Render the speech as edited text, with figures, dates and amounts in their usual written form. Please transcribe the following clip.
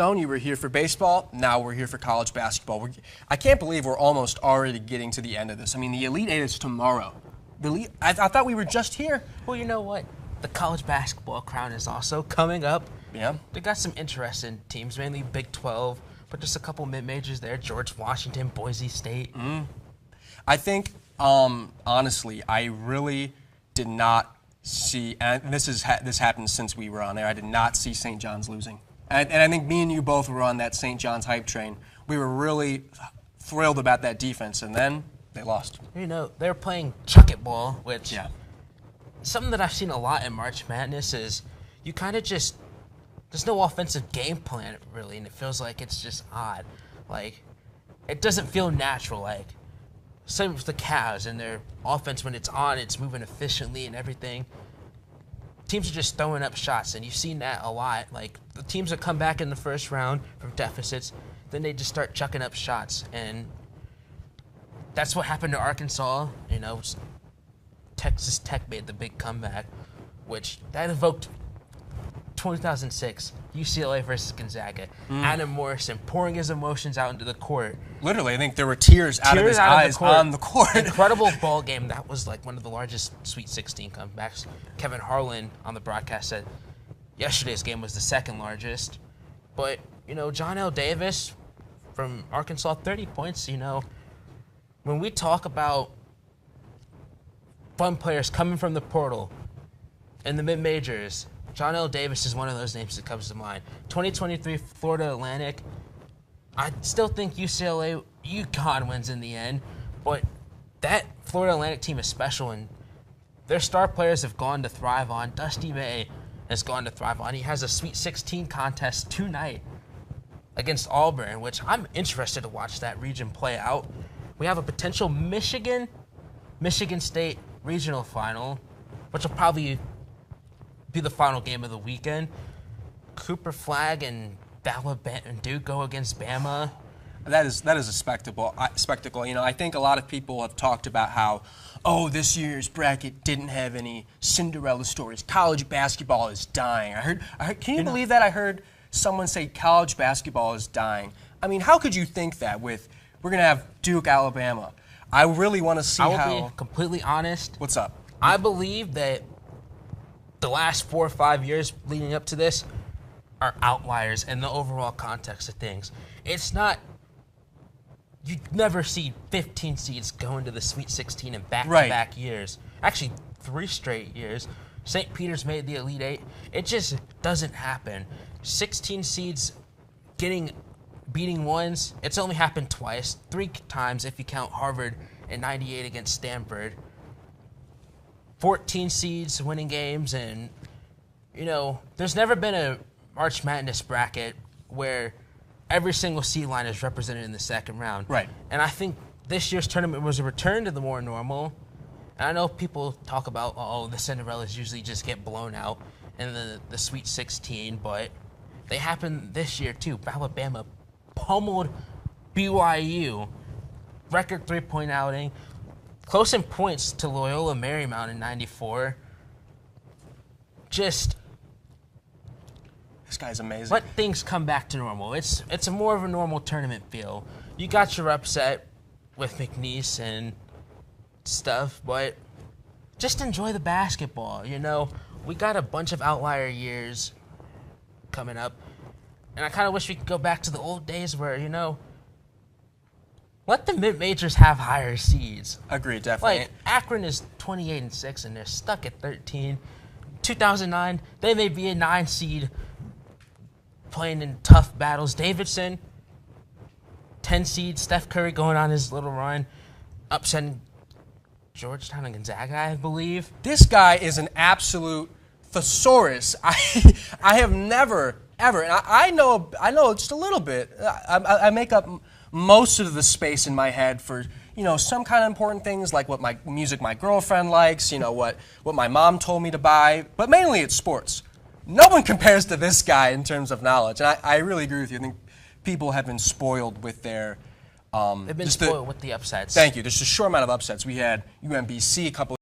You were here for baseball. Now we're here for college basketball. I can't believe we're almost already getting to the end of this. I mean, the Elite Eight is tomorrow. I thought we were just here. Well, you know what? The college basketball crown is also coming up. Yeah. They got some interesting teams, mainly Big 12, but just a couple mid-majors there. George Washington, Boise State. I think, honestly, I really did not see, and this happened since we were on there, I did not see St. John's losing. And I think me and you both were on that St. John's hype train. We were really thrilled about that defense, and then they lost. You know, they're playing chuck it ball, which something that I've seen a lot in March Madness is you kind of just, there's no offensive game plan, really, and it feels like it's just odd. Like, it doesn't feel natural. Like, same with the Cavs and their offense, when it's on, it's moving efficiently and everything. Teams are just throwing up shots, and you've seen that a lot. Like, the teams that come back in the first round from deficits, then they just start chucking up shots, and that's what happened to Arkansas. You know, Texas Tech made the big comeback, which that evoked 2006 UCLA versus Gonzaga. Adam Morrison pouring his emotions out into the court. Literally, I think there were tears out of his eyes on the court. Incredible ball game. That was like one of the largest Sweet 16 comebacks. Kevin Harlan on the broadcast said yesterday's game was the second largest. But, you know, John L. Davis from Arkansas, 30 points. You know, when we talk about fun players coming from the portal in the mid-majors, John L. Davis is one of those names that comes to mind. 2023 Florida Atlantic. I still think UConn wins in the end, but that Florida Atlantic team is special, and their star players have gone to thrive on. Dusty May has gone to thrive on. He has a Sweet 16 contest tonight against Auburn, which I'm interested to watch that region play out. We have a potential Michigan State regional final, which will probably be the final game of the weekend. Cooper Flag and Alabama and Duke go against Bama. That is a spectacle. You know, I think a lot of people have talked about how, this year's bracket didn't have any Cinderella stories. College basketball is dying. I heard. Can you believe that? I heard someone say college basketball is dying. I mean, how could you think that? We're gonna have Duke, Alabama. I really want to see how. I will be completely honest. What's up? I believe that the last 4 or 5 years leading up to this are outliers in the overall context of things. It's not, you never see 15 seeds go into the Sweet 16 in back-to-back years. Actually, 3 straight years. St. Peter's made the Elite Eight. It just doesn't happen. 16 seeds beating ones, it's only happened twice. 3 times if you count Harvard in '98 against Stanford. 14 seeds winning games, and, you know, there's never been a March Madness bracket where every single seed line is represented in the second round. Right. And I think this year's tournament was a return to the more normal. And I know people talk about, the Cinderellas usually just get blown out in the Sweet 16, but they happened this year too. Alabama pummeled BYU, record 3-point outing. Close in points to Loyola Marymount in '94. Just this guy's amazing. Let things come back to normal. It's a more of a normal tournament feel. You got your upset with McNeese and stuff, but just enjoy the basketball. You know, we got a bunch of outlier years coming up, and I kind of wish we could go back to the old days where, you know, let the mid-majors have higher seeds. Agreed, definitely. Like, Akron is 28-6, and they're stuck at 13. 2009, they may be a 9 seed playing in tough battles. Davidson, 10 seed. Steph Curry going on his little run, upsetting Georgetown and Gonzaga, I believe. This guy is an absolute thesaurus. I have never, ever, and I know just a little bit. I make up most of the space in my head for, you know, some kind of important things like what music my girlfriend likes, you know, what my mom told me to buy, but mainly it's sports. No one compares to this guy in terms of knowledge, and I really agree with you. I think people have been spoiled with their They've been spoiled with the upsets. Thank you. There's a short amount of upsets. We had UMBC a couple